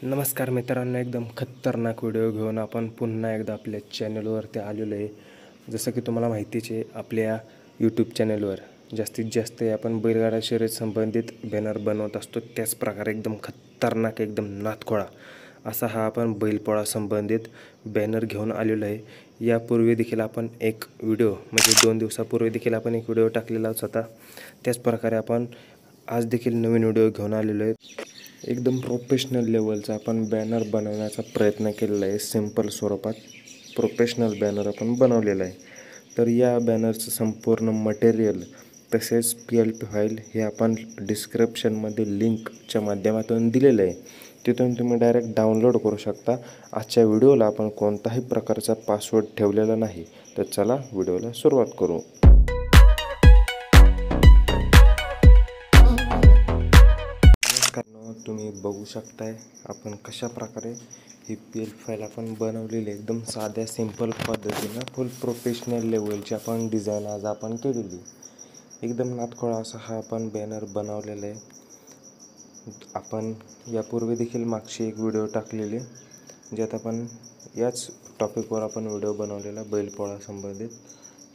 नमस्कार मित्रांनो, एकदम खतरनाक व्हिडिओ घेऊन आपण पुन्हा एकदा आपल्या चॅनलवरती आलेलो आहे। जसं की तुम्हाला माहितीच आहे, आपल्या यूट्यूब चॅनलवर जास्तीत जास्त आपण बैलगाडा शर्यत संबंधित बॅनर बनवत असतो। त्याच प्रकारे एकदम खतरनाक, एकदम नादखोळा असा हा आपण बैलपोळा संबंधित बॅनर घेऊन आलेलो आहे। यापूर्वी देखील आपण एक व्हिडिओ म्हणजे 2 दिवसापूर्वी देखील आपण एक व्हिडिओ टाकलेलाच होता। त्याच प्रकारे आपण आज देखील नवीन व्हिडिओ घेऊन आलेलो आहे। एकदम प्रोफेशनल लेवलचा आपण बॅनर बनवण्याचा प्रयत्न केलेला आहे। सिंपल स्वरूपात प्रोफेशनल बॅनर आपण बनवलेला आहे। तर या बॅनरचं संपूर्ण मटेरियल तसेच PLP फाईल हे आपण डिस्क्रिप्शनमध्ये लिंकच्या माध्यमातून दिलेलं आहे। तिथून तुम्ही डायरेक्ट डाउनलोड करू शकता। आजच्या व्हिडिओला आपण कोणताही प्रकारचा पासवर्ड ठेवलेला नाही। तर चला व्हिडिओला सुरुवात करू। तुम्ही बघू शकताय आपण कशा प्रकारे ही PLP फाईल आपण बनवलेली आहे। एकदम साध्या सिंपल पद्धतीनं फुल प्रोफेशनल लेवलची आपण डिझाईन आज आपण केलेली। एकदम नादखोळा असा हा आपण बॅनर बनवलेला आहे। आपण यापूर्वी देखील मागची एक व्हिडिओ टाकलेली ज्यात आपण याच टॉपिकवर आपण व्हिडिओ बनवलेला बैलपोळा संबंधित।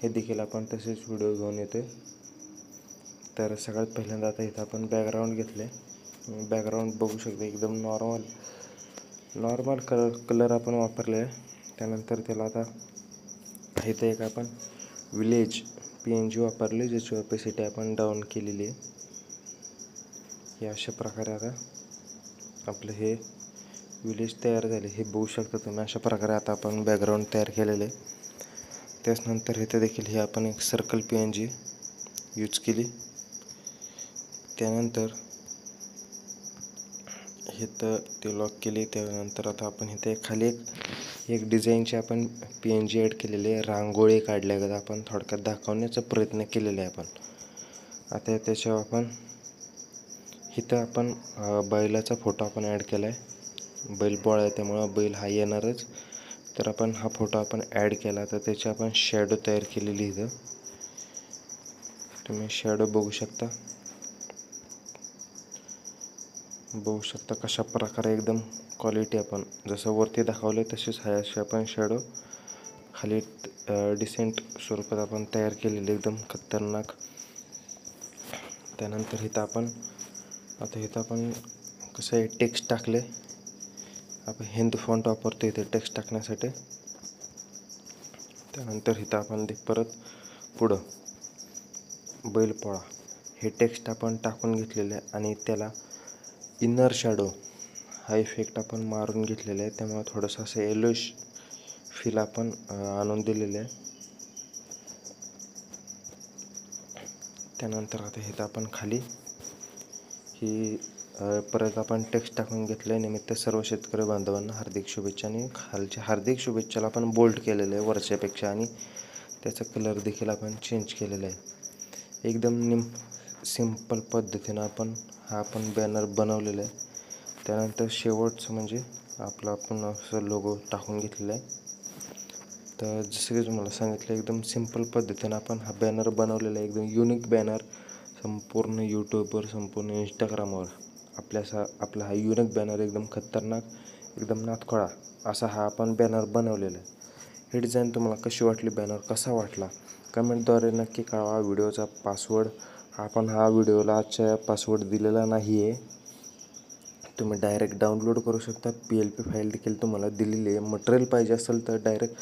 हे देखील आपण तसेच व्हिडिओ घेऊन येतोय। तर सगळ्यात पहिल्यांदा आता इथं आपण बॅकग्राऊंड घेतले। बॅकग्राऊंड बघू शकता, एकदम नॉर्मल कलर आपण वापरले। त्यानंतर त्याला आता इथं एक आपण विलेज PNG वापरले, ज्याची ओपेसिटी आपण डाऊन केलेली आहे। या अशा प्रकारे आता आपलं हे विलेज तयार झाले, हे बघू शकता तुम्ही। अशा प्रकारे आता आपण बॅकग्राऊंड तयार केलेले। त्याच्यानंतर इथं देखील हे आपण एक सर्कल PNG यूज केली। त्यानंतर इथं ते लॉक केले। त्यानंतर आता आपण इथे खाली एक डिझाईनची आपण PNG ॲड केलेली आहे। रांगोळी काढल्यागत आपण थोडक्यात दाखवण्याचा प्रयत्न केलेला आहे आपण। आता त्याच्यावर आपण इथं आपण बैलाचा फोटो आपण ॲड केला आहे। बैलपोळा आहे त्यामुळं बैल हा येणारच। तर आपण हा फोटो आपण ॲड केला, तर त्याची आपण शॅडो तयार केलेली। इथं तुम्ही शॅडो बघू शकता कशा प्रकारे एकदम क्वालिटी आपण जसं वरती दाखवलं तसेच आहे अशी आपण शॅडो खाली डिसेंट स्वरूपात आपण तयार केलेली, एकदम खतरनाक। त्यानंतर इथं आपण कसं आहे टेक्स्ट टाकले। आपण हिंद फॉन्ट वापरतो इथे टेक्स्ट टाकण्यासाठी। त्यानंतर इथं आपण परत पुढं बैलपोळा हे टेक्स्ट आपण टाकून घेतलेलं आहे आणि त्याला इनर शॅडो हा इफेक्ट आपण मारून घेतलेला आहे। त्यामुळे थोडंसं असं येलोइश फील आपण आणून दिलेलं आहे। त्यानंतर आता इथं आपण खाली ही परत आपण टेक्स्ट टाकून घेतलं आहे। निमित्त सर्व शेतकरी बांधवांना हार्दिक शुभेच्छा। आणि खालच्या हार्दिक शुभेच्छाला आपण बोल्ड केलेलं आहे वरच्यापेक्षा, आणि त्याचा कलर देखील आपण चेंज केलेला आहे। एकदम सिंपल पद्धतीनं आपण बॅनर बनवलेला आहे। त्यानंतर शेवटचं म्हणजे आपण असं लोगो टाकून घेतलेला आहे। तर जसं की तुम्हाला सांगितलं, एकदम सिंपल पद्धतीनं आपण हा बॅनर बनवलेला आहे। एकदम युनिक बॅनर संपूर्ण यूट्यूबवर, संपूर्ण इंस्टाग्रामवर आपला हा युनिक बॅनर एकदम खतरनाक, एकदम नादखोळा असा हा आपण बॅनर बनवलेला आहे। ही डिझाईन तुम्हाला कशी वाटली, बॅनर कसा वाटला कमेंटद्वारे नक्की कळवा। व्हिडिओचा पासवर्ड आपण हा व्हिडिओला आजच्या पासवर्ड दिलेला नाही आहे, तुम्ही डायरेक्ट डाउनलोड करू शकता। PLP फाईल देखील तुम्हाला दिलेली आहे। मटेरियल पाहिजे असेल तर डायरेक्ट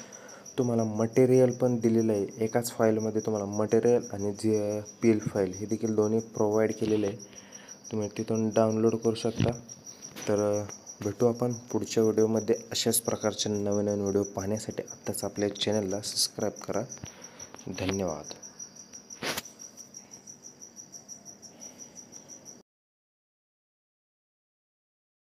तुम्हाला मटेरियल पण दिलेलं आहे। एकाच फाईलमध्ये तुम्हाला मटेरियल आणि जे PLP फाईल हे देखील दोन्ही प्रोव्हाइड केलेले आहे, तुम्ही तिथून डाउनलोड करू शकता। तर भेटू आपण पुढच्या व्हिडिओमध्ये। अशाच प्रकारचे नवीन व्हिडिओ पाहण्यासाठी आत्ताच आपल्या चॅनलला सबस्क्राईब करा। धन्यवाद।